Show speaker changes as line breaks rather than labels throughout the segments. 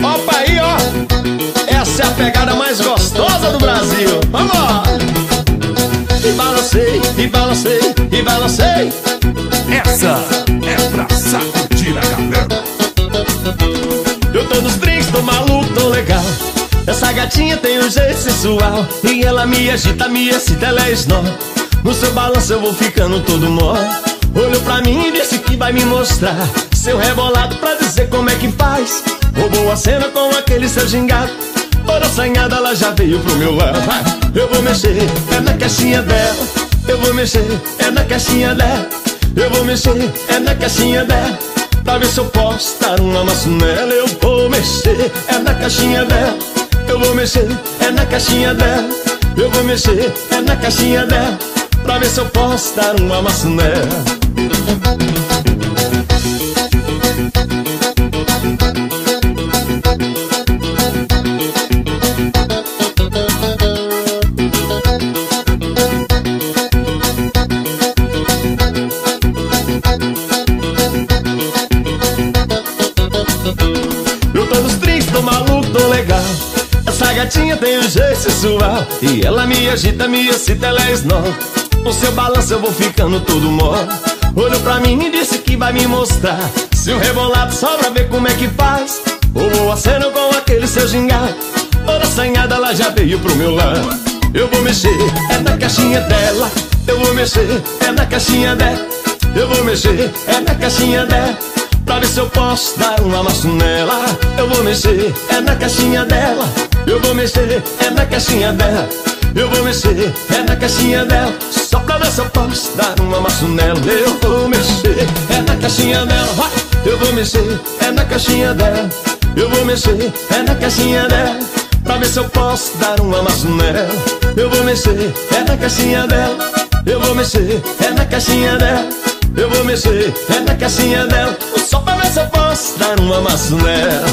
Opa aí, ó. Essa é a pegada mais gostosa do Brasil. Vamos lá. E balancei, e balancei, e balancei.
Essa é pra sacudir a galera.
Eu tô nos drinks, tô maluco, tô legal. Essa gatinha tem um jeito sensual. E ela me agita, me excita, ela é snob. No seu balanço eu vou ficando todo mó. Olhou pra mim e disse que vai me mostrar seu rebolado pra dizer como é que faz. Roubou a cena com aquele seu gingado. Toda assanhada ela já veio pro meu lado. Eu vou mexer, é na caixinha dela. Eu vou mexer, é na caixinha dela. Eu vou mexer, é na caixinha dela. Pra ver se eu posso dar um amasso nela. Eu vou mexer, é na caixinha dela. Eu vou mexer, é na caixinha dela. Eu vou mexer, é na caixinha dela. Pra ver se eu posso dar um amasso nela. Eu tô nos trinks, tô maluco, tô legal. Essa gatinha tem um jeito sensual. E ela me agita, me excita, ela é snob. No seu balanço eu vou ficando todo mó. Olhou pra mim e disse que vai me mostrar seu rebolado só pra ver como é que faz. Roubou a cena com aquele seu gingado. Toda assanhada ela já veio pro meu lado. Eu vou mexer, é na caixinha dela. Eu vou mexer, é na caixinha dela. Eu vou mexer, é na caixinha dela. Pra ver se eu posso dar um amasso nela. Eu vou mexer, é na caixinha dela. Eu vou mexer, é na caixinha dela. Eu vou mexer, é na caixinha dela. Só pra ver se eu posso dar um amasso nela. Eu vou mexer, é na caixinha dela. Eu vou mexer, é na caixinha dela. Eu vou mexer, é na caixinha dela. Pra ver se eu posso dar um amasso nela. Eu vou mexer, é na caixinha dela. Eu vou mexer, é na caixinha dela. Eu vou mexer, é na caixinha dela. Só pra ver se eu posso dar um amasso nela.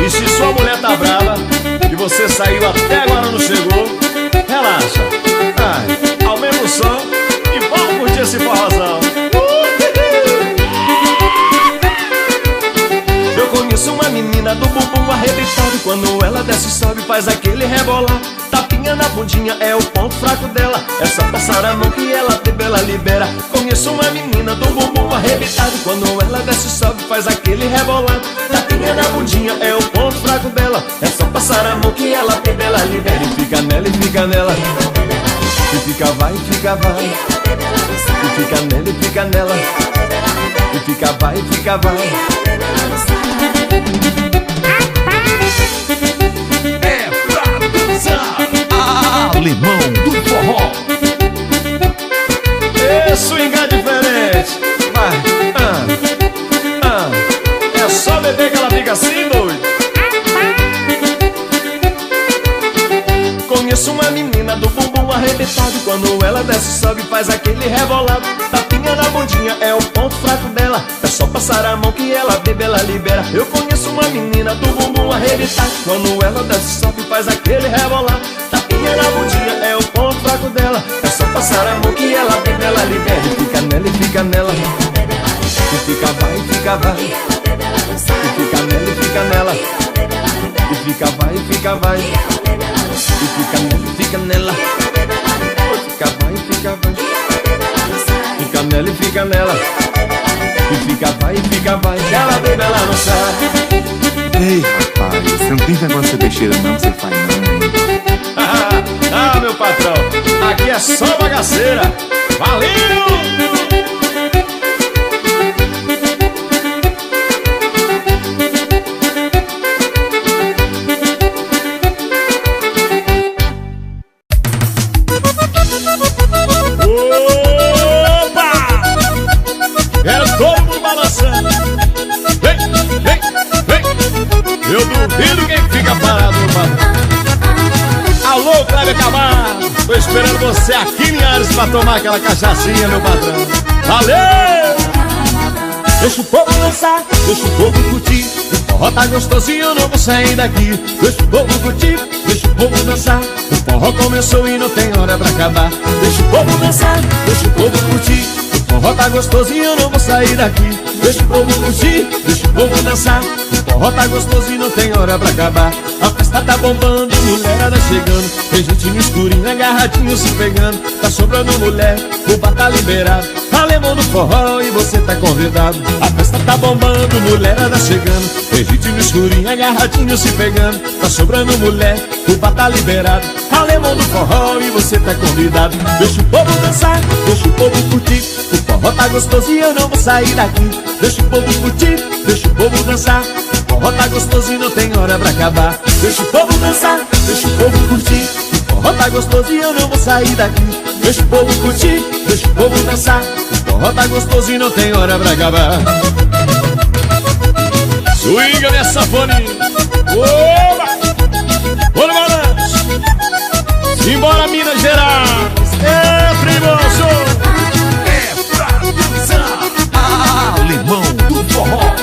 E se sua mulher tá brava e você saiu até agora não chegou, relaxa. Ai, aumenta o som e vamos curtir esse forrozão. Eu conheço uma menina do bumbum arrebentado. Quando ela desce, sobe, faz aquele rebolar. Tapinha na bundinha é o ponto fraco dela. É só passar a mão que ela bebe, ela libera. Conheço uma menina do bumbum arrebentado. Quando ela desce, sobe, faz aquele rebolar. Tapinha na bundinha é o ponto fraco dela. É só passar a mão que ela bebe, ela libera. E fica nela, e fica nela. E fica vai, e fica vai. E fica nela, e fica nela. E fica vai, e fica vai.
É pra dançar. Alemão do forró.
Swingar diferente. Vai, é só beber que ela fica assim, doido. Conheço uma menina do bumbum arrebentado. Quando ela desce, sobe, faz aquele rebolado. Tapinha na bundinha é o ponto fraco dela. É só passar a mão que ela bebe, ela libera. Eu conheço uma menina do bumbum arrebentado. Quando ela desce, sobe, faz aquele rebolado. Tapinha na bundinha é o ponto fraco dela. É só passar a mão que ela bebe, ela libera. E fica nela, e fica nela. E fica vai, e fica vai. E fica nela, e fica nela. E fica vai, e fica vai. E fica nela, e fica nela. E fica vai, e fica vai. Fica nela, e fica nela. E fica vai, e fica vai. Ela bebe, ela não sai.
Ei, rapaz, você não tem vergonha de ser besteira não, que você faz não, hein?
Ah, meu patrão, aqui é só bagaceira. Valeu!
Opa!
você aqui em Ares pra tomar aquela cachaçinha, meu patrão. Valeu! Deixa o povo dançar, deixa o povo curtir. O forró tá gostosinho, eu não vou sair daqui. Deixa o povo curtir, deixa o povo dançar. O forró começou e não tem hora pra acabar. Deixa o povo dançar, deixa o povo curtir. O forró tá gostosinho, eu não vou sair daqui. Deixa o povo curtir, deixa o povo dançar. O forró tá gostoso e não tem hora pra acabar. A festa tá bombando, mulherada chegando. Tem gente no escurinho, agarradinho se pegando. Tá sobrando mulher, o bar tá liberado. Alemão no forró e você tá convidado. A festa tá bombando, mulherada chegando. Tem gente no escurinho, agarradinho se pegando. Tá sobrando mulher, o bar tá liberado. Alemão no forró e você tá convidado. Deixa o povo dançar, deixa o povo curtir. O forró tá gostoso e eu não vou sair daqui. Deixa o povo curtir, deixa o povo dançar. O forró tá gostoso e não tem hora pra acabar. Deixa o povo dançar, deixa o povo curtir. O forró tá gostoso e eu não vou sair daqui. Deixa o povo curtir, deixa o povo dançar. O forró tá gostoso e não tem hora pra acabar. Swinga minha sanfoninha. Oba! Olha o balanço. Simbora Minas Gerais. É primoso.
É pra dançar. Alemão do forró.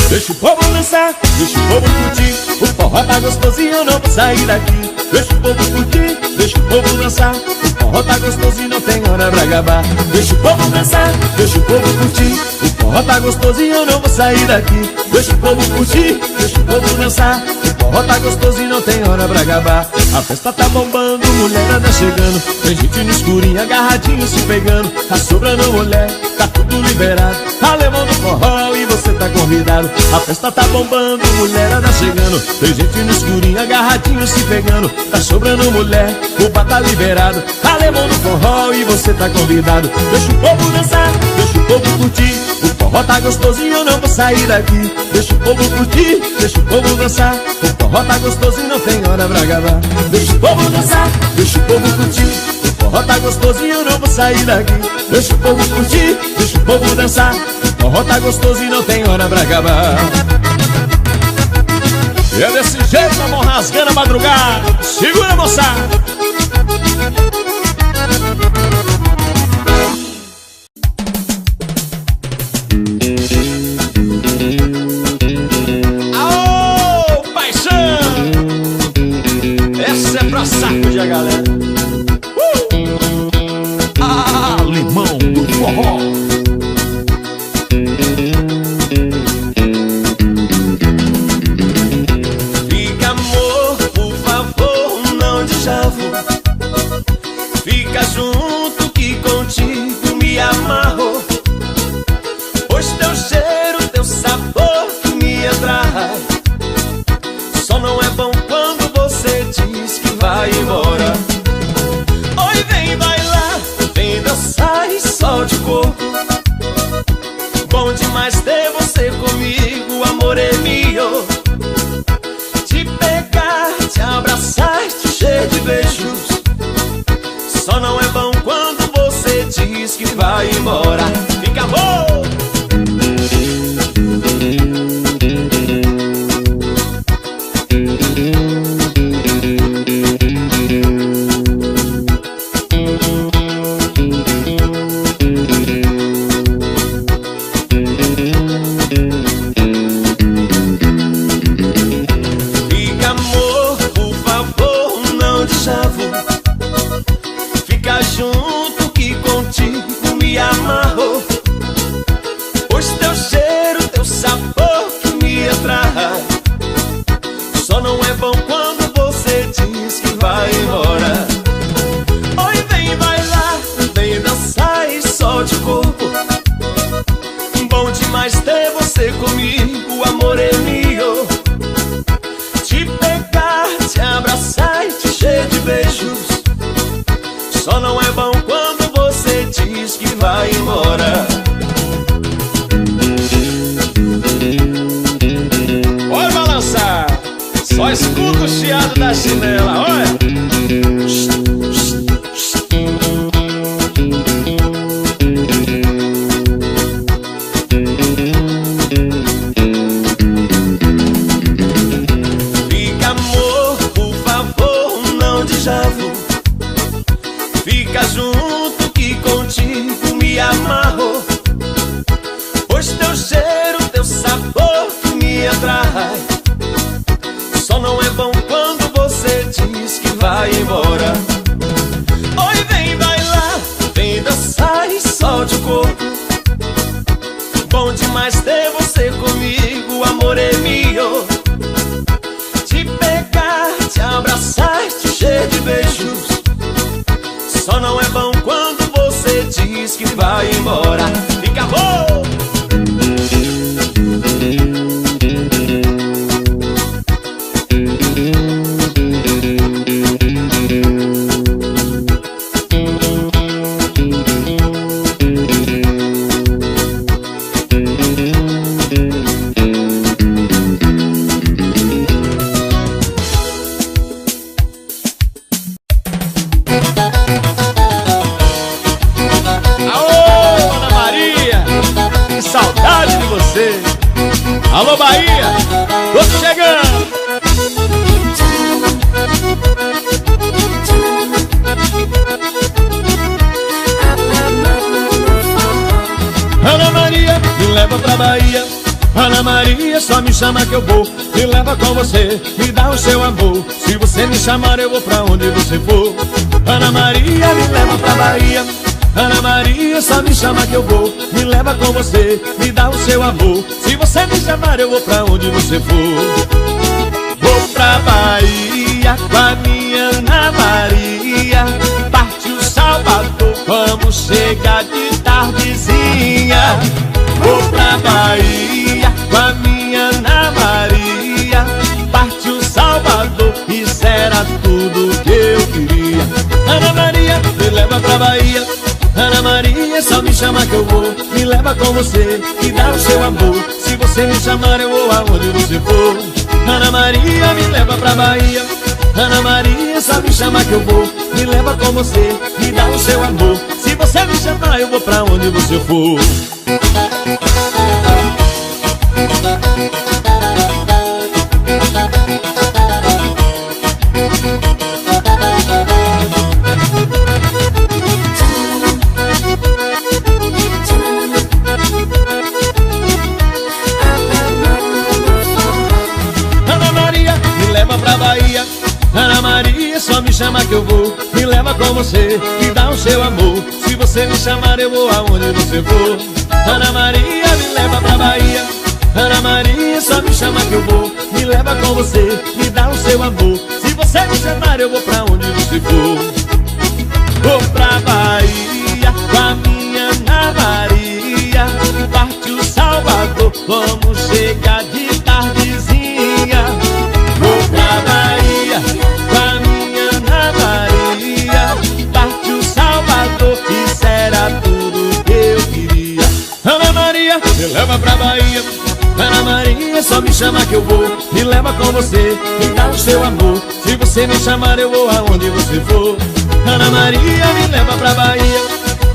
Deixa o povo dançar, deixa o povo curtir. O forró tá gostoso e eu não vou sair daqui. Deixa o povo curtir, deixa o povo dançar. O forró tá gostoso e não tem hora pra acabar. Deixa o povo dançar, deixa o povo curtir. O forró tá gostoso e eu não vou sair daqui. Deixa o povo curtir, deixa o povo dançar. O forró tá gostoso e não tem hora pra acabar. A festa tá bombando, mulherada chegando. Tem gente no escurinho, agarradinho se pegando. Tá sobrando mulher, tá tudo liberado. Alemão no forró e você tá convidado. A festa tá bombando, mulherada chegando. Tem gente no escurinho, agarradinho se pegando. Tá sobrando mulher, o bar tá liberado. Alemão no forró e você tá convidado. Deixa o povo dançar, deixa o povo curtir. O forró tá gostoso e eu não vou sair daqui. Deixa o povo curtir, deixa o povo dançar. O forró tá gostoso e não tem hora pra acabar. Deixa o povo dançar, deixa o povo curtir. O forró tá gostoso e eu não vou sair daqui. Deixa o povo curtir, deixa o povo dançar. O forró tá gostoso e não tem hora pra acabar. E é desse jeito, a mão rasgando a madrugada. Segura, moçada. Aô, paixão. Essa é pra sacudir a galera.
Alemão do forró.
Fica, amor, por favor, não de chavo. Fica junto que contigo me amarro. Pois teu cheiro, teu sabor que me atrai. Só não é bom quando você diz que vai embora. Oi, vem bailar, vem dançar e solte o corpo. Bom demais ter você comigo, amor é meu. Te pegar, te abraçar, te encher de beijos. Só não é bom quando você diz que vai embora. Fica bom! Fica, amor, por favor, não de chavo. Fica junto que contigo me amarro. Pois teu cheiro, teu sabor que me atrai. Só não é bom quando você diz que vai embora. Oi, vem bailar, vem dançar e solte o corpo. Bom demais ter você comigo, amor é meu. Te pegar, te abraçar e te encher de beijos. Só não é bom quando ficar junto que contigo me amarro. Pois teu cheiro, teu sabor que me atrai. Só não é bom quando você diz que vai embora. Oi, vem bailar, vem dançar e solte o corpo. Bom demais ter você comigo, amor é meu. Te pegar, te abraçar, te encher de beijos. Só não é bom quando você diz que vai embora. Fica bom! Alô, Bahia, tô chegando. Ana Maria, me leva pra Bahia. Ana Maria, só me chama que eu vou. Me leva com você, me dá o seu amor. Se você me chamar, eu vou pra onde você for. Ana Maria, me leva pra Bahia. Ana Maria, só me chama que eu vou. Me leva com você, me dá o seu amor. Se você me chamar, eu vou pra onde você for. Vou pra Bahia com a minha Ana Maria. Partiu Salvador, vamos chegar de tardezinha. Vou pra Bahia com a minha Ana Maria. Partiu Salvador, isso era tudo que eu queria. Ana Maria, me leva pra Bahia. Ana Maria, só me chama que eu vou. Me leva com você, me dá o seu amor. Se você me chamar, eu vou aonde você for. Ana Maria, me leva pra Bahia. Ana Maria, só me chama que eu vou. Me leva com você, me dá o seu amor. Se você me chamar, eu vou pra onde você for. Ana Maria, só me chama que eu vou. Me leva com você, me dá o seu amor. Se você me chamar, eu vou aonde você for. Ana Maria, me leva pra Bahia. Ana Maria, só me chama que eu vou. Me leva com você, me dá o seu amor. Se você me chamar, eu vou pra onde você for. Vou pra Bahia com a minha Ana Maria. Partiu Salvador, vamos chegar de tardezinha. Vou pra Bahia com a minha Ana Maria. Partiu Salvador, isso era tudo que eu queria. Ana Maria, me leva pra Bahia. Ana Maria, só me chama que eu vou. Me leva com você, me dá o seu amor. Se você me chamar, eu vou aonde você for. Ana Maria, me leva pra Bahia.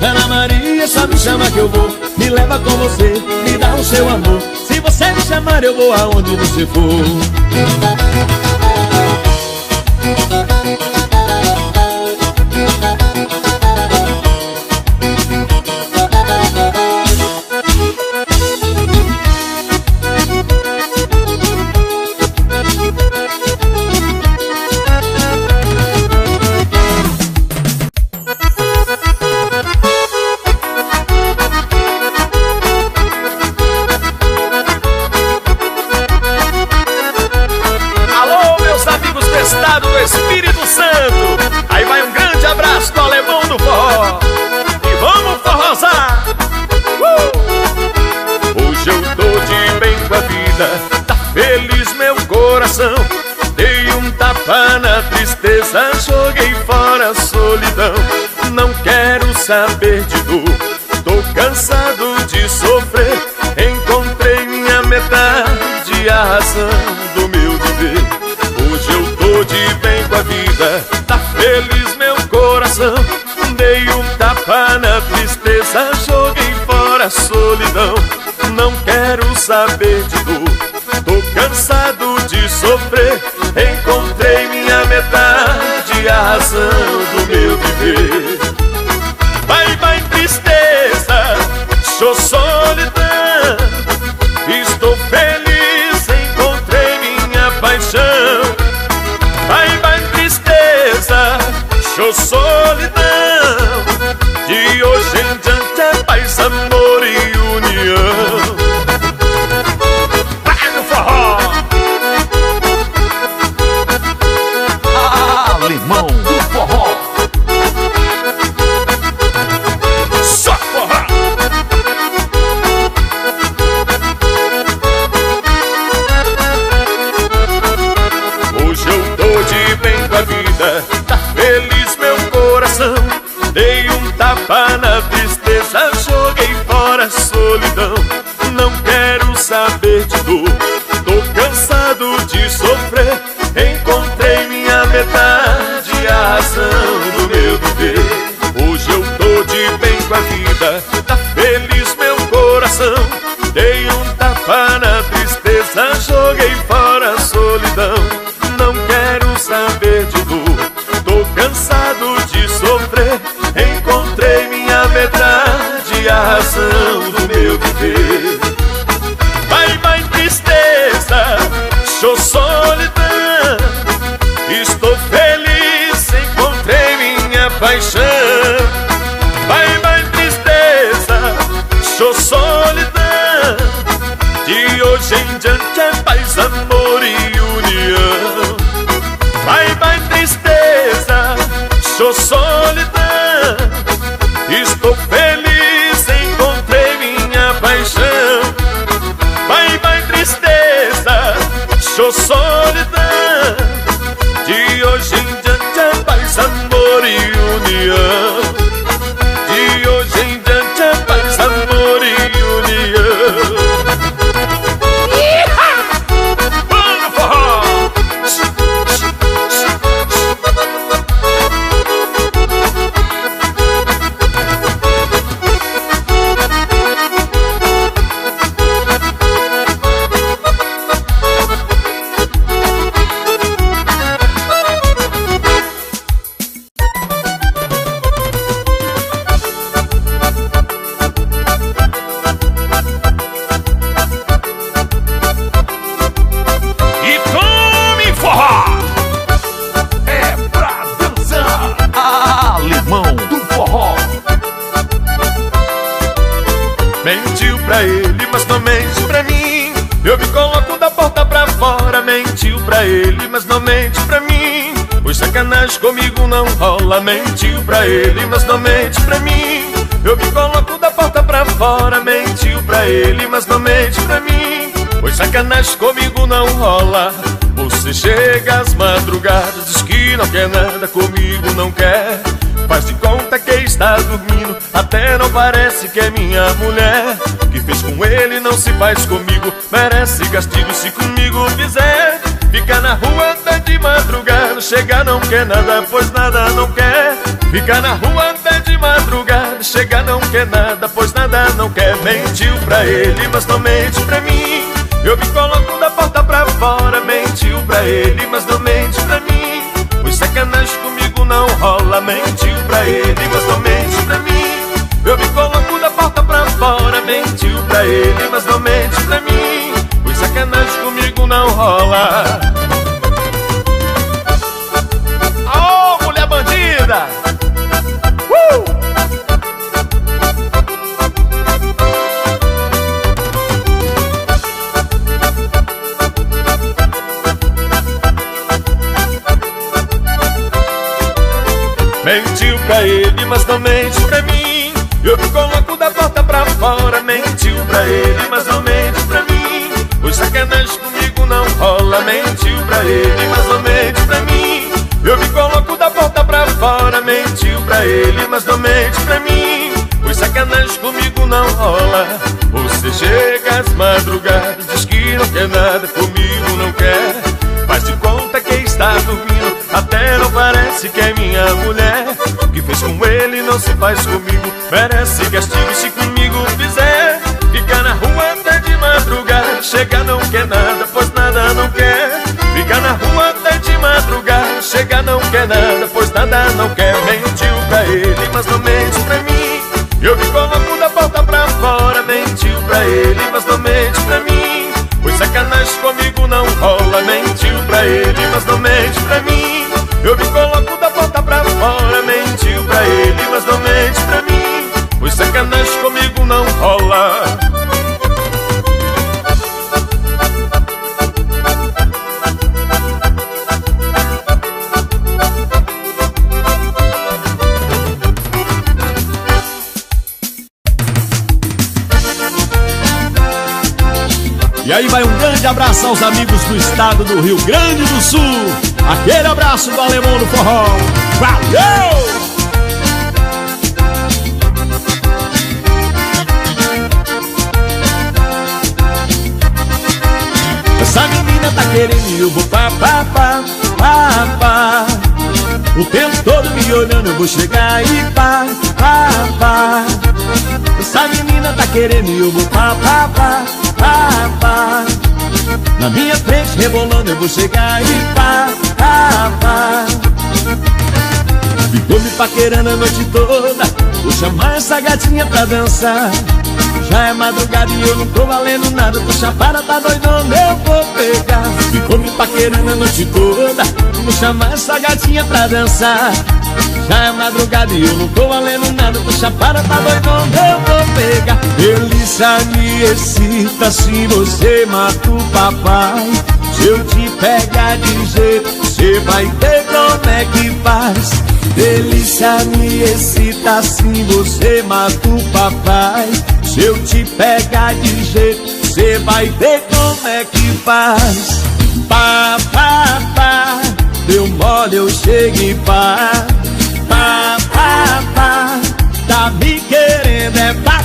Ana Maria, só me chama que eu vou. Me leva com você, me dá o seu amor. Se você me chamar, eu vou aonde você for. Estado do Espírito Santo. Aí vai um grande abraço do Alemão do Forró. E vamos forrosar. Hoje eu tô de bem com a vida. Tá feliz meu coração. Dei um tapa na tristeza, joguei fora a solidão. Não quero saber de dor, tô cansado de sofrer. Encontrei minha metade, a razão do meu viver. Hoje eu tô de bem com a vida, tá feliz meu coração. Dei um tapa na tristeza, joguei fora a solidão. Não quero saber de dor, tô cansado de sofrer. Encontrei minha metade, a razão do meu viver. solidão. De hoje em diante é paz, amor e união. Vai no forró!
Alemão do forró.
Só forró! Hoje eu tô de bem com a vida, tá feliz meu coração. Dei um tapa na tristeza, joguei fora a solidão. Não quero saber de dor, tô cansado de sofrer. Encontrei minha metade, a razão do meu viver. Hoje eu tô de bem com a vida, tá feliz meu coração. Dei um tapa na tristeza, joguei fora a solidão. Não quero saber de dor, tô cansado de sofrer. Encontrei minha metade, a razão do meu viver. Vai, vai tristeza, show solidão. Estou feliz, encontrei minha paixão. Vai, vai tristeza, show solidão. De hoje em diante é paz, amor e união. Vai, vai tristeza, show solidão. Estou feliz, encontrei minha paixão. Vai, vai tristeza, show solidão. De hoje em diante é paz, amor e união. De hoje em diante é paz, amor e união. Vamos, forró! E tome forró!
É pra dançar. Alemão do forró.
Mentiu pra ele, mas não mente pra mim. Eu me coloco da porta pra fora. Mentiu pra ele, mas não mente pra mim. Pois sacanagem comigo não rola. Mentiu pra ele, mas não mente pra mim. Eu me coloco da porta pra fora. Mentiu pra ele, mas não mente pra mim. Pois sacanagem comigo não rola. Você chega às madrugadas, diz que não quer nada, comigo não quer. Faz de conta que está dormindo, até não parece que é minha mulher. Que fez com ele não se faz comigo, merece castigo se comigo fizer. Fica na rua até de madrugada, chega não quer nada, pois nada não quer. Fica na rua até de madrugada, chega não quer nada, pois nada não quer. Mentiu pra ele, mas não mente pra mim. Eu me coloco da porta pra fora. Mentiu pra ele, mas não mente pra mim. Pois sacanagem comigo não rola. Mentiu pra ele, mas não mente pra mim. Eu me coloco da porta pra fora. Mentiu pra ele, mas não mente pra mim. Pois sacanagem comigo não rola. Ô, mulher bandida! Mentiu pra ele, mas não mente pra mim. Eu me coloco da porta pra fora. Mentiu pra ele, mas não mente pra mim. Pois sacanagem comigo não rola. Mentiu pra ele, mas não mente pra mim. Eu me coloco da porta pra fora. Mentiu pra ele, mas não mente pra mim. Pois sacanagem comigo não rola. Você chega às madrugadas, diz que não quer nada, comigo não quer. Faz de conta que está dormindo, até não parece que é minha mulher. O que fez com ele não se faz comigo, merece castigo se comigo fizer. Fica na rua até de madrugada, chega não quer nada, pois nada não quer. Fica na rua até de madrugada, chega não quer nada, pois nada não quer. Mentiu pra ele, mas não mente pra mim. Eu me coloco da porta pra fora. Mentiu pra ele, mas não mente pra mim. Pois sacanagem comigo não rola. Mentiu pra ele, mas não mente pra mim. Eu me coloco da porta pra fora. E aí vai um grande abraço aos amigos do estado do Rio Grande do Sul. Aquele abraço do Alemão do Forró. Valeu! Essa menina tá querendo eu vou pá. O tempo todo me olhando, eu vou chegar e pá. Essa menina tá querendo eu vou pá. Na minha frente rebolando, eu vou chegar e pá. Ficou me paquerando a noite toda, vou chamar essa gatinha pra dançar. Já é madrugada e eu não tô valendo nada, tô chapada, tá doidona, eu vou pegar. Ficou me paquerando a noite toda, vou chamar essa gatinha pra dançar. Já é madrugada e eu não tô valendo nada, tô chapada, tá doidona, eu vou pegar. Delícia me excita se você mata o papai. Se eu te pegar de jeito, você vai ver como é que faz. Delícia me excita se você mata o papai. Se eu te pegar de jeito, você vai ver como é que faz. Pá, deu mole, eu chego e pá. Tá me querendo, é pá.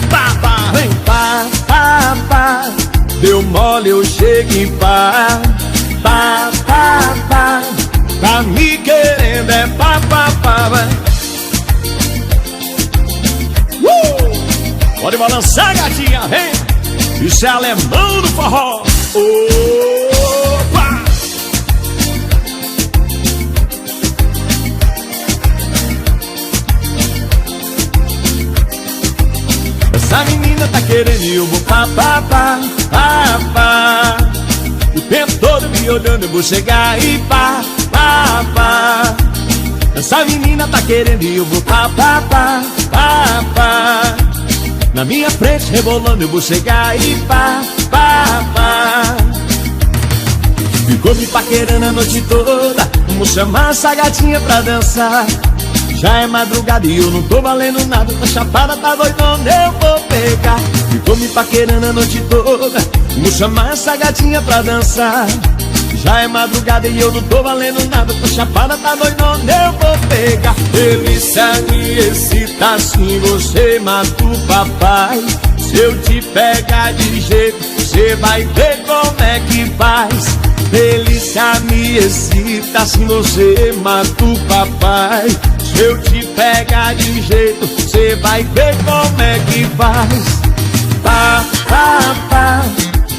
Vem pá. Deu mole, eu chego e pá. Tá me querendo, é pá. Pode balançar, gatinha, vem! Isso é Alemão do Forró! Opa! Essa menina tá querendo eu vou pá. O tempo todo me olhando, eu vou chegar e pá. Essa menina tá querendo eu vou pá. Na minha frente rebolando, eu vou chegar e pá. Ficou me paquerando a noite toda, vamos chamar essa gatinha pra dançar. Já é madrugada e eu não tô valendo nada, tô chapada, tá doidona, eu vou pegar. Ficou me paquerando a noite toda, vamos chamar essa gatinha pra dançar. Já é madrugada e eu não tô valendo nada, tô chapada, tá doidona, eu vou pegar. Delícia me excita assim, você mata o papai. Se eu te pegar de jeito, você vai ver como é que faz. Delícia me excita assim, você mata o papai. Se eu te pegar de jeito, você vai ver como é que faz. Pá,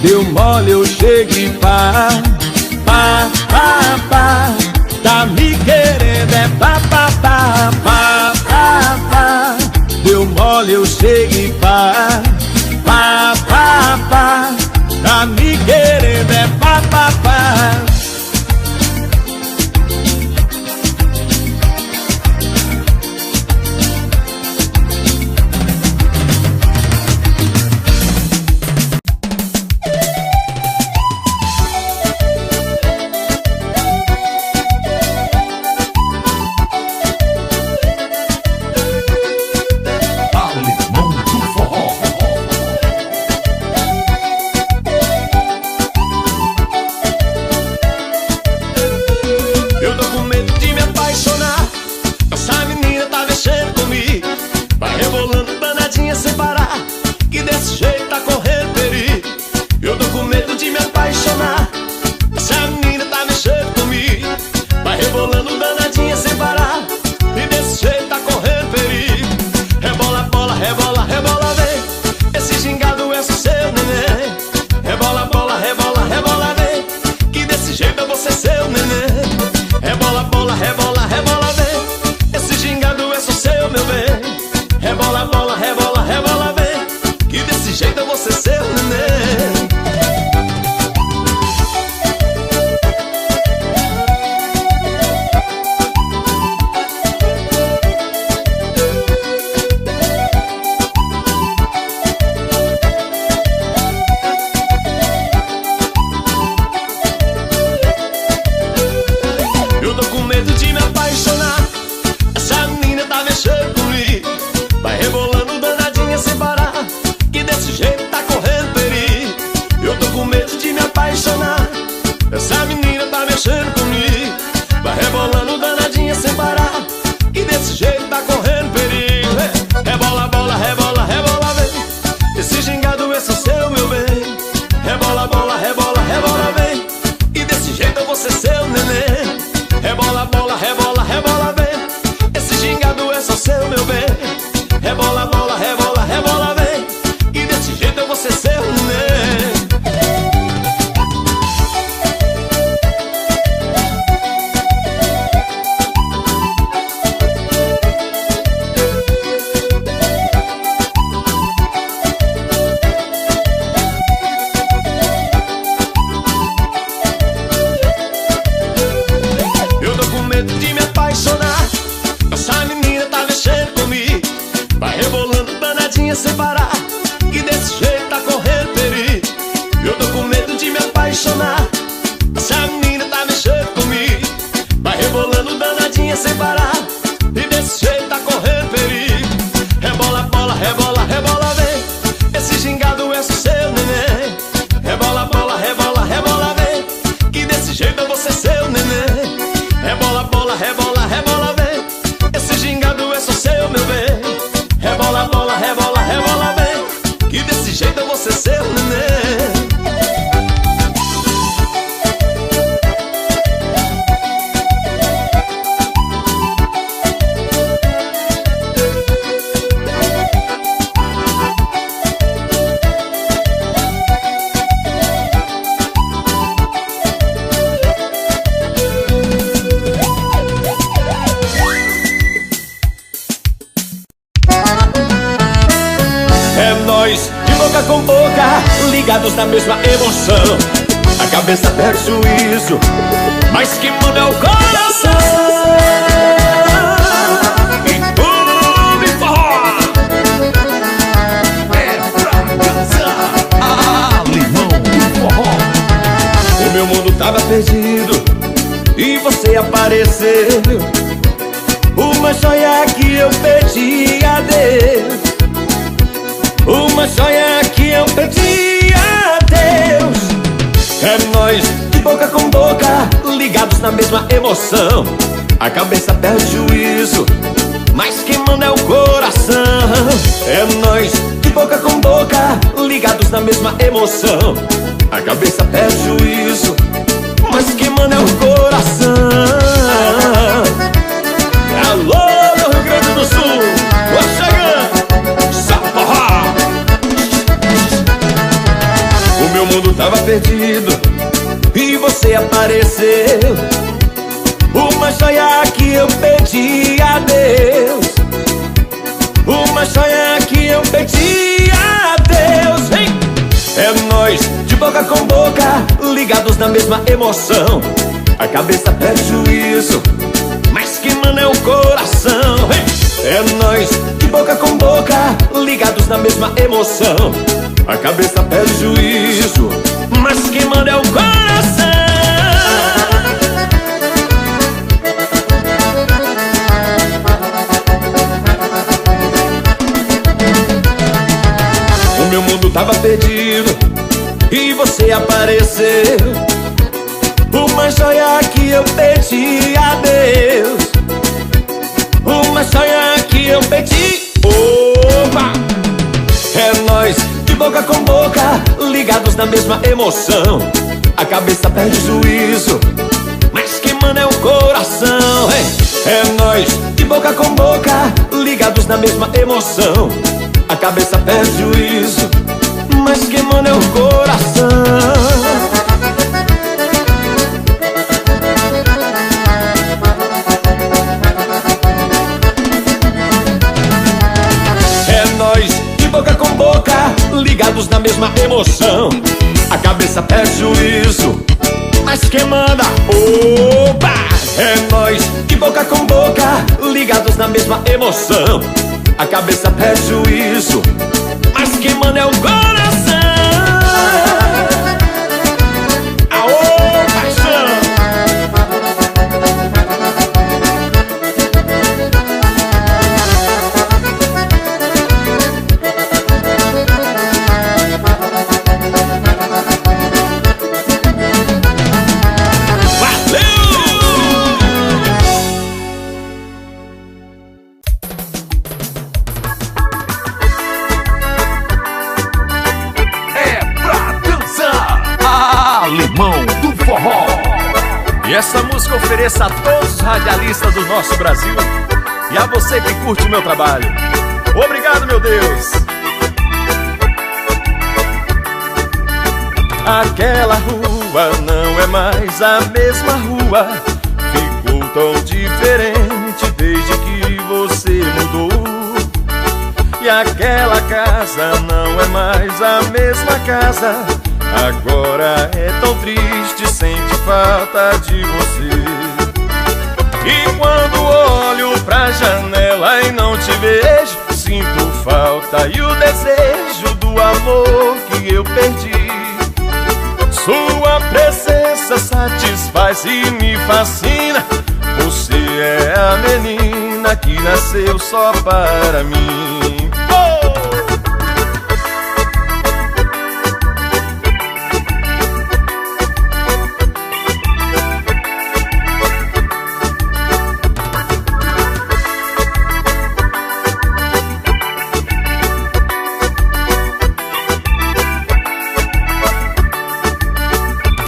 deu mole, eu chego e pá. Tá me querendo, é pá. Deu mole, eu chego e pá. Tá me querendo, é pá. seu, meu bem. Rebola, bola, rebola, rebola, vem. E desse jeito eu vou ser seu, neném. Eu tô com medo de me apaixonar. Essa menina tá mexendo comigo. Vai rebolando danadinha sem parar. E desse jeito tá correndo perigo. Eu tô com medo de me apaixonar. Essa menina tá mexendo comigo. Vai rebolando danadinha sem parar. E desse jeito tá correndo perigo. Rebola, bola, rebola, rebola, vem. Esse gingado é seu, neném. Rebola, bola, rebola, rebola, vem. Que desse jeito eu vou ser seu, neném. Rebola, bola, rebola, rebola, vem. Esse gingado é só seu, meu bem. Rebola, bola, rebola, rebola, vem. Que desse jeito eu vou ser seu, neném. É nós, de boca com boca, ligados na mesma emoção. A cabeça perde juízo, mas que manda é o coração. E tudo em forró
É pra dançar. Limão do forró.
O meu mundo tava perdido e você apareceu. Uma joia que eu pedi a Deus. Uma joia que eu pedi a Deus. É nós, de boca com boca, ligados na mesma emoção. A cabeça perde juízo, mas quem manda é o coração. É nós, de boca com boca, ligados na mesma emoção. A cabeça perde juízo, mas quem manda é o coração. Alô, meu Rio Grande do Sul, tô chegando, Saporra. O meu mundo tava perdido e você apareceu. Uma joia que eu pedi a Deus. Uma joia que eu pedi a Deus. Hey! É nós, de boca com boca, ligados na mesma emoção. A cabeça perde juízo, mas quem manda é o coração. Hey! É nós, de boca com boca, ligados na mesma emoção. A cabeça perde juízo, mas quem manda é o coração. O meu mundo tava perdido e você apareceu. Uma joia que eu pedi a Deus. Uma joia que eu pedi. Opa! É nós, de boca com boca, ligados na mesma emoção. A cabeça perde juízo, mas quem manda é o coração. É nós, de boca com boca, ligados na mesma emoção. A cabeça perde juízo, mas quem manda é o coração. Boca com boca, ligados na mesma emoção. A cabeça perde juízo, mas quem manda, opa! É nós, de boca com boca, ligados na mesma emoção. A cabeça perde juízo, mas quem manda é o coração. Aô, paixão!
Limão do forró.
E essa música ofereça a todos os radialistas do nosso Brasil
e a você que curte o meu trabalho. Obrigado, meu Deus. Aquela rua não é mais a mesma rua, ficou tão diferente desde que você mudou. E aquela casa não é mais a mesma casa, agora é tão triste, sente falta de você. E quando olho pra janela e não te vejo, sinto falta e o desejo do amor que eu perdi. Sua presença satisfaz e me fascina, você é a menina que nasceu só para mim.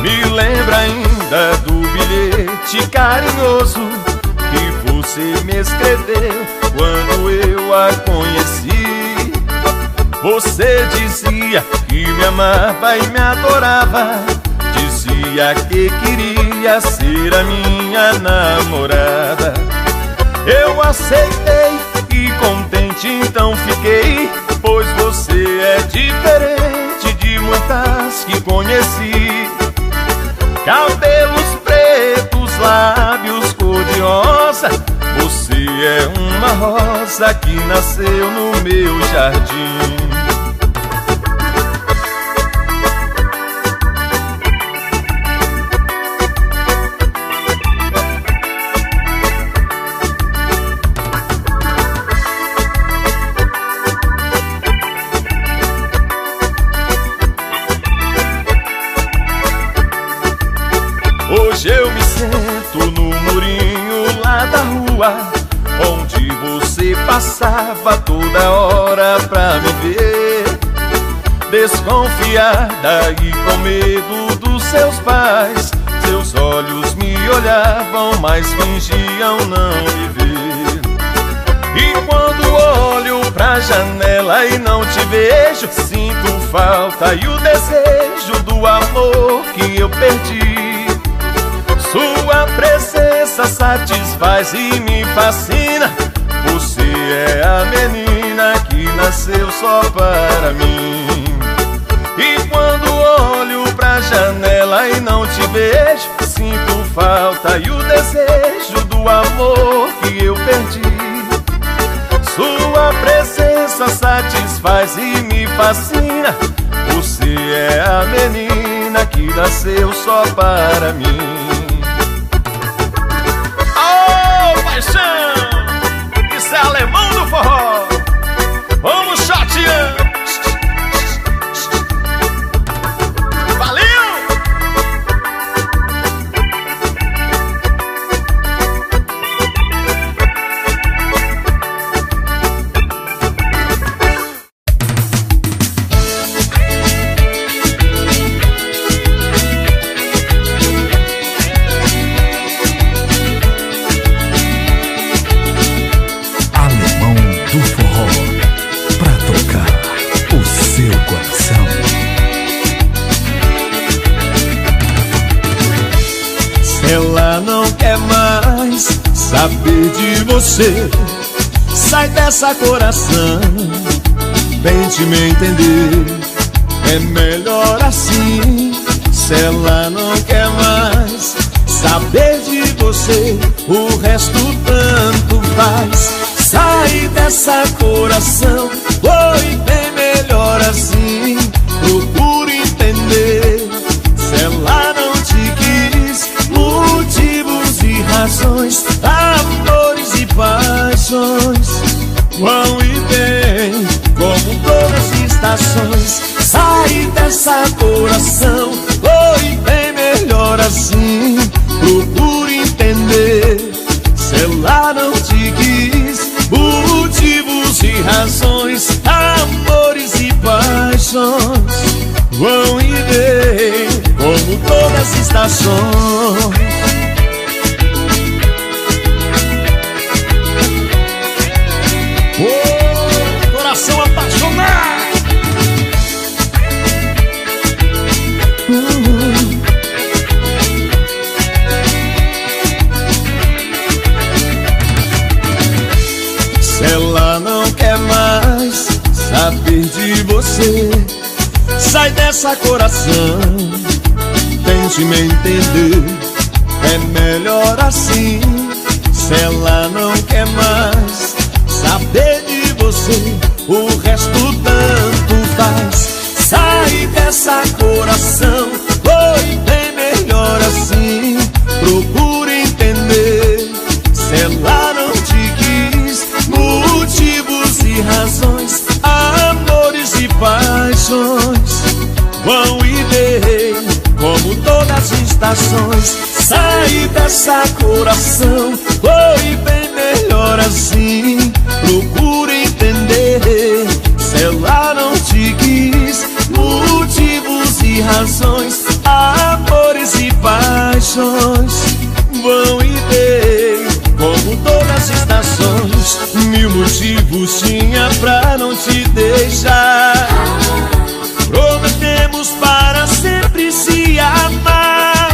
Me lembra ainda do bilhete carinhoso que você me escreveu quando eu a conheci. Você dizia que me amava e me adorava, dizia que queria ser a minha namorada. Eu aceitei e contente então fiquei, pois você é diferente de muitas que conheci. Cabelos pretos, lábios cor-de-rosa, você é uma rosa que nasceu no meu jardim. Hoje eu me sento no murinho lá da rua, onde você passava toda hora pra me ver. Desconfiada e com medo dos seus pais, seus olhos me olhavam, mas fingiam não me ver. E quando olho pra janela e não te vejo, sinto falta e o desejo do amor que eu perdi. Sua presença satisfaz e me fascina, você é a menina que nasceu só para mim. E quando olho pra janela e não te vejo, sinto falta e o desejo do amor que eu perdi. Sua presença satisfaz e me fascina, você é a menina que nasceu só para mim. Isso é alemão do forró. Vamos chateando. Valeu! Ela não quer mais saber de você, sai dessa coração, tente me entender, é melhor assim. Se ela não quer mais saber de você, o resto tanto faz. Sai dessa coração, foi bem melhor assim. Procure entender, se ela não te quis, motivos e razões, amores e paixões vão e vêm como todas as estações. Sai dessa coração, foi bem melhor assim. Procure entender, se ela não te quis, motivos e razões, amores e paixões vão e vêm como todas as estações. ela não quer mais saber de você, sai dessa, coração, tente me entender. É melhor assim. Se ela não quer mais saber de você, o resto tanto faz. Sai dessa, coração, foi bem melhor assim. Procure entender. Se ela não te quis, motivos e razões, amores e paixões vão e vêm, como todas as estações. Sai dessa, coração, foi bem melhor assim. Procure entender. Se ela não te quis, motivos e razões, amores e paixões vão e vêm, como todas as estações. Mil motivos tinha pra não te deixar. Prometemos para sempre se amar.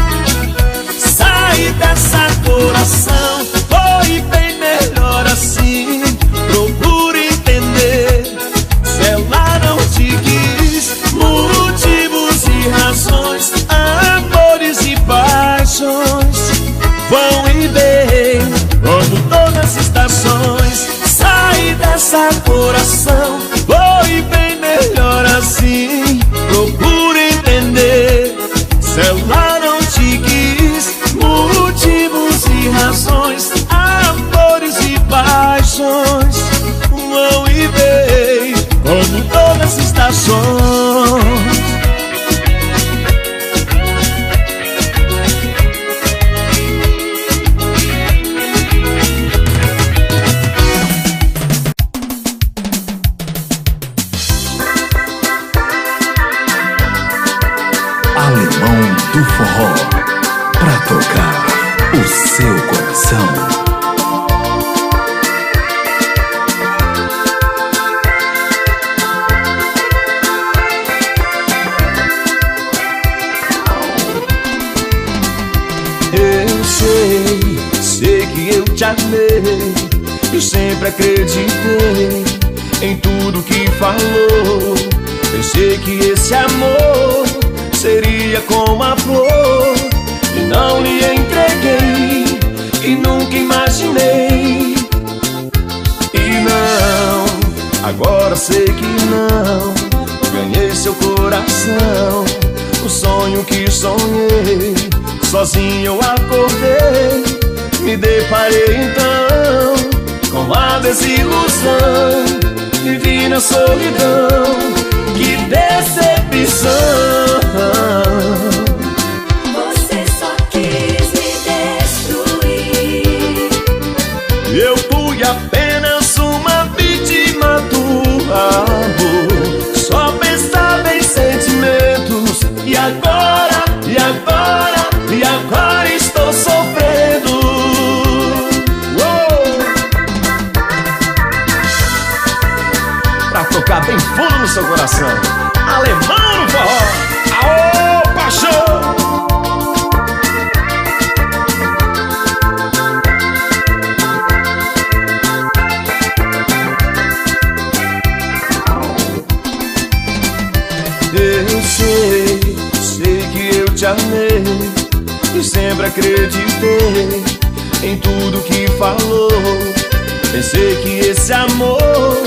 Sai dessa, coração, foi bem melhor assim. Procure entender. Se ela não te quis, motivos e razões, amores e paixões vão e vêm, como todas as estações. Sai dessa, coração, foi bem melhor assim. Procure entender. Se ela não te quis, motivos e razões, amores e paixões vão e vêm, como todas as estações.
Alemão do Forró, pra tocar o seu coração.
Eu sei que eu te amei. Eu sempre acreditei em tudo que falou. Pensei que esse amor seria como a flor, e não lhe entreguei, e nunca imaginei. E não, agora sei que não. Ganhei seu coração, o sonho que sonhei. Sozinho eu acordei, me deparei então com a desilusão. Vivi na solidão, que decepção.
Você só quis me destruir.
Eu fui apenas uma vítima do amor, só pensava em sentimentos. E agora estou sofrendo. Pra tocar bem fundo no seu coração, Alemão no Forró, aô paixão. Eu sei que eu te amei, e sempre acreditei em tudo que falou. Pensei que esse amor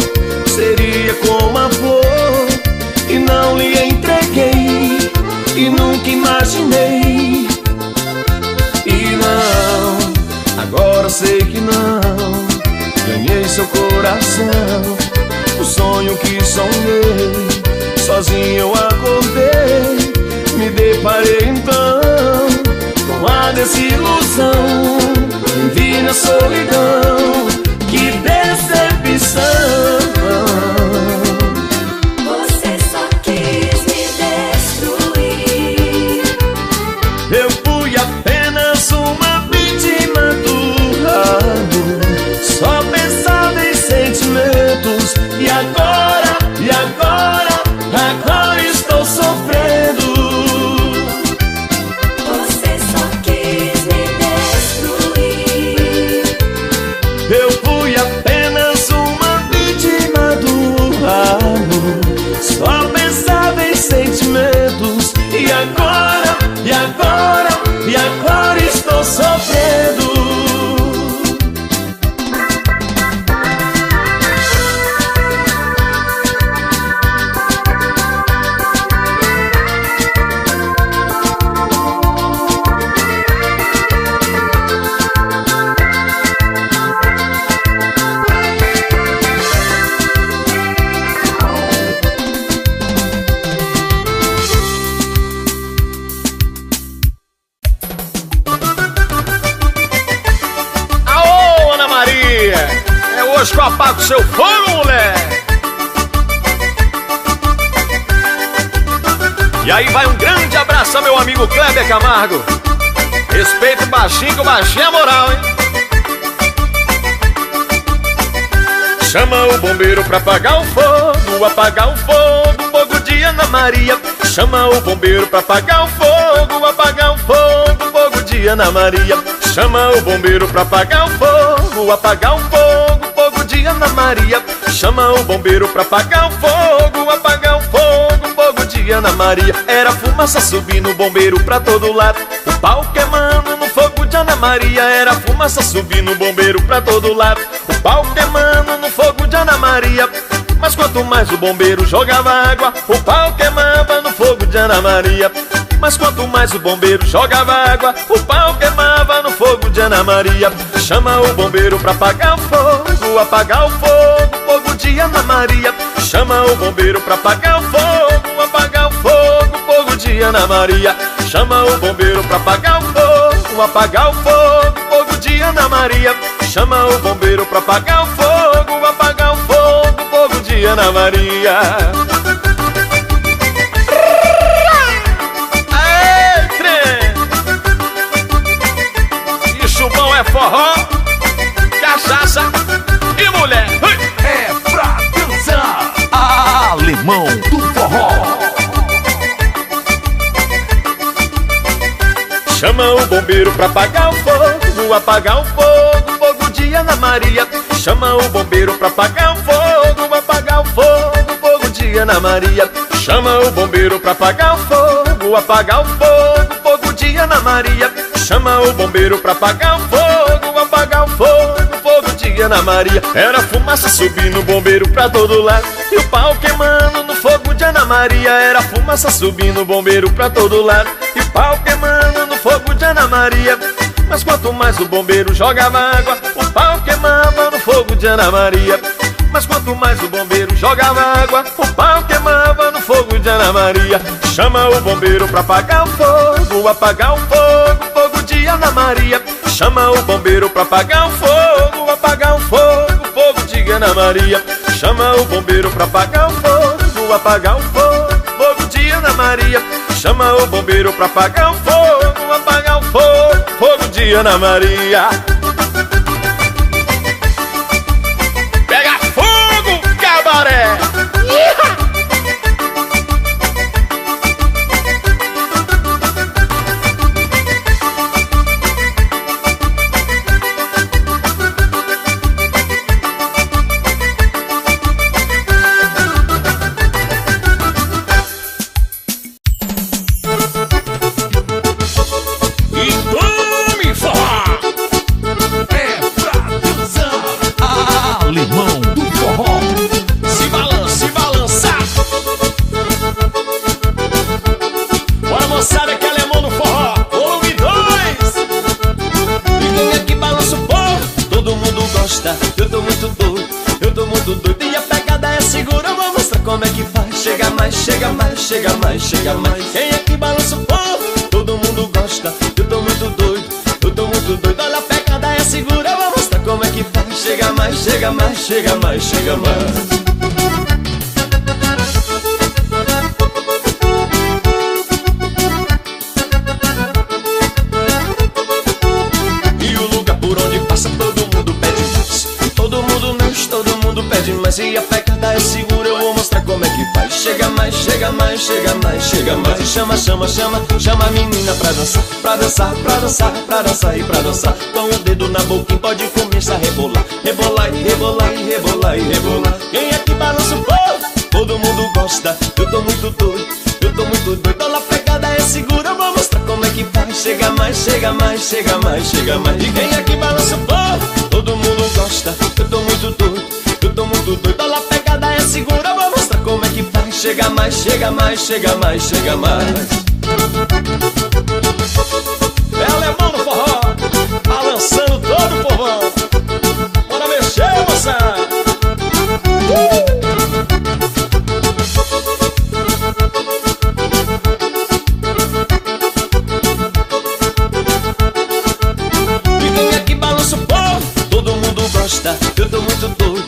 seria como a flor, e não lhe entreguei, e nunca imaginei. E não, agora sei que não. Ganhei seu coração, o sonho que sonhei. Sozinho eu acordei, me deparei então com a desilusão. Vivi na solidão, que decepção.
Você só quis me destruir.
Eu fui apenas uma vítima do amor, só pensava em sentimentos. E agora estou sofrendo. Você só quis me destruir. Eu seu fogo, moleque! E aí vai um grande abraço ao meu amigo Kleber Camargo. Respeita o baixinho, que o baixinho é moral, hein? Chama o bombeiro pra apagar o fogo, fogo de Ana Maria. Chama o bombeiro pra apagar o fogo, fogo de Ana Maria. Chama o bombeiro pra apagar o fogo, fogo de Ana Maria. Chama o bombeiro pra apagar o fogo, fogo de Ana Maria. Era fumaça subindo, o bombeiro pra todo lado, o pau queimando no fogo de Ana Maria. Era fumaça subindo, o bombeiro pra todo lado, o pau queimando no fogo de Ana Maria. Mas quanto mais o bombeiro jogava água, o pau queimava no fogo de Ana Maria. Mas quanto mais o bombeiro jogava água, o pau queimava no fogo de Ana Maria. Chama o bombeiro pra apagar o fogo, fogo de Ana Maria. Chama o bombeiro pra apagar o fogo, fogo de Ana Maria. Chama o bombeiro pra apagar o fogo, fogo de Ana Maria. Chama o bombeiro pra apagar o fogo, fogo de Ana Maria. Aê, trem! Isso bom é forró, cachaça e mulher.
É pra dançar. Alemão do forró.
Chama o bombeiro pra apagar o fogo, fogo de Ana Maria. Chama o bombeiro pra apagar o fogo, fogo de Ana Maria. Chama o bombeiro pra apagar o fogo, fogo de Ana Maria. Chama o bombeiro pra apagar o fogo, fogo de Ana Maria. Era fumaça subindo, o bombeiro pra todo lado, e o pau queimando no fogo de Ana Maria. Era fumaça subindo, o bombeiro pra todo lado, e o pau queimando no fogo de Ana Maria. Mas quanto mais o bombeiro jogava água, o pau queimava no fogo de Ana Maria. Mas quanto mais o bombeiro jogava água, o pau queimava no fogo de Ana Maria. Chama o bombeiro pra apagar o fogo, fogo de Ana Maria. Chama o bombeiro pra apagar o fogo, fogo de Ana Maria. Chama o bombeiro pra apagar o fogo, fogo de Ana Maria. Chama o bombeiro pra apagar o fogo, fogo de Ana Maria. Pega fogo, cabaré!
Alemão do forró.
Se balançar. Bora, moçada, que é alemão no forró. Volume 2. E quem é que balança o povo? Todo mundo gosta. Eu tô muito doido, E a pegada é segura, eu vou mostrar como é que faz. Chega mais, chega mais, chega mais, chega mais. Quem é que balança o povo? Todo mundo gosta. Eu tô muito doido, Olha, a pegada é segura, eu vou mostrar como é que faz. Chega mais, chega mais, chega mais, chega mais. E o lugar por onde passa todo mundo pede mais. Todo mundo mexe, todo mundo pede mais. E a pegada é segura, eu vou mostrar como é que faz. Chega mais, chega mais, chega mais, chega mais. E chama, chama, chama, chama a menina pra dançar. Pra dançar, pra dançar, pra dançar e pra dançar. Com o dedo na boquinha pode começar a rebolar. Rebolar e rebolar e rebolar e rebolar. Quem é que balança o povo? Todo mundo gosta. Eu tô muito doido, Olha, a pegada é segura, eu vou mostrar como é que faz. Chega mais, chega mais, chega mais, chega mais. E quem é que balança o povo? Todo mundo gosta. Eu tô muito doido, Olha, a pegada é segura, eu vou mostrar como é que faz. Chega mais, chega mais, chega mais, chega mais. É alemão no forró, balançando todo o povão. Bora mexer, moçada. E quem é que balança o povo? Todo mundo gosta. Eu tô muito doido,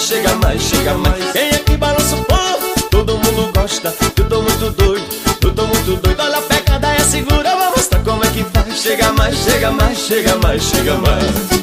chega mais, chega mais. Quem é que balança o povo? Todo mundo gosta. Eu tô muito doido, eu tô muito doido. Olha a pegada, é segura, vou mostrar como é que faz. Chega mais, chega mais, chega mais, chega mais.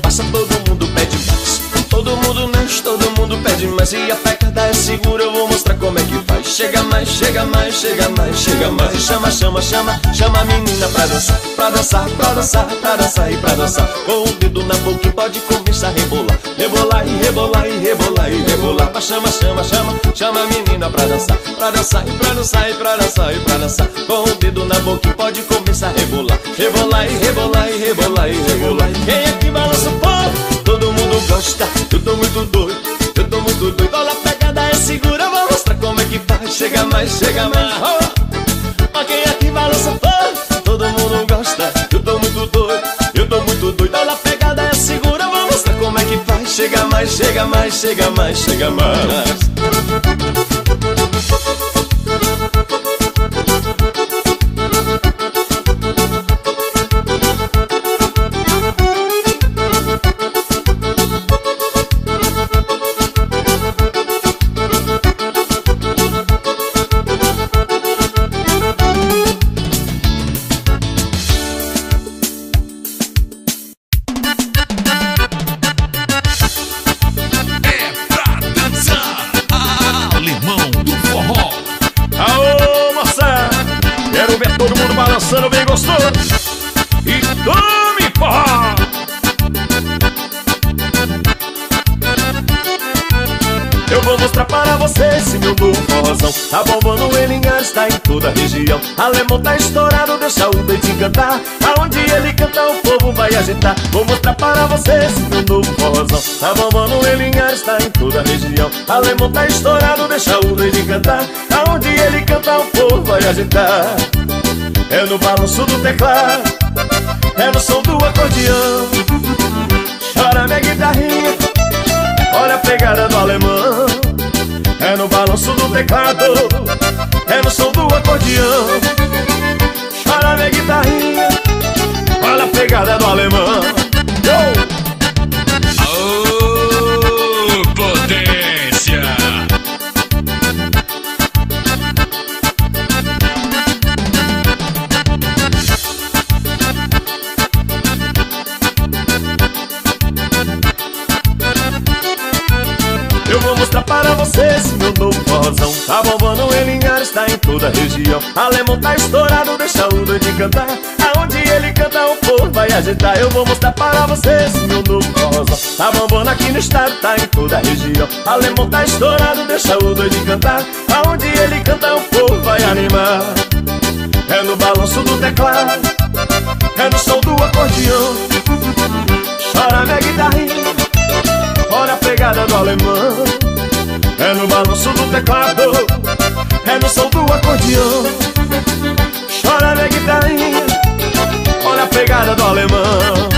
Passa, todo mundo pede mais. Todo mundo mexe, todo mundo pede mais. E a pegada é segura, eu vou mostrar como é que faz. Chega mais, chega mais, chega mais, chega mais. E chama, chama, chama, chama a menina pra dançar. Pra dançar, pra dançar, pra dançar e pra dançar. Com o dedo na boca pode começar a rebolar. Rebolar e rebolar e rebolar e rebolar. Mas chama, chama, chama, chama a menina pra dançar. Pra dançar e pra dançar e pra dançar e pra dançar. Com o dedo na boca pode começar a rebolar. Rebolar e rebolar e rebolar e rebolar. Quem é que balança o povo? Todo mundo gosta. Eu tô muito doido, eu tô muito doido. Olha a pegada é segura, vou mostrar como é que faz. Chega mais, chega mais. Mas quem é que balança o povo? Todo mundo gosta. Eu tô muito doido, eu tô muito doido. Olha a pegada é segura, vou mostrar como é que faz. Chega mais, chega mais, chega mais, chega mais. Balançando bem gostoso e tome forró. Eu vou mostrar para você esse meu novo forrozão. Tá bombando em Linhares, tá em toda a região. Alemão tá estourado, deixa o dedinho cantar. Aonde ele canta o povo vai agitar. Vou mostrar para você esse meu novo forrozão. Tá bombando em Linhares, tá em toda a região. Alemão tá estourado, deixa o dedinho cantar. Aonde ele canta o povo vai agitar. É no balanço do teclado, é no som do acordeão. Chora minha guitarrinha, olha a pegada do alemão. É no balanço do teclado, é no som do acordeão. Chora minha guitarrinha, olha a pegada do alemão.
Oh, potência!
Eu vou mostrar para você esse meu novo forrozão. Tá bombando em Linhares, tá em toda a região. Alemão tá estourado, deixa o doido cantar. Aonde ele canta o povo vai agitar. Eu vou mostrar para você esse meu novo forrozão. Tá bombando aqui no estado, tá em toda a região. Alemão tá estourado, deixa o doido cantar. Aonde ele canta o povo vai animar. É no balanço do teclado, é no som do acordeão. Chora minha guitarrinha, olha a pegada do alemão. É no balanço do teclado, é no som do acordeão. Chora minha guitarrinha, olha a pegada do alemão.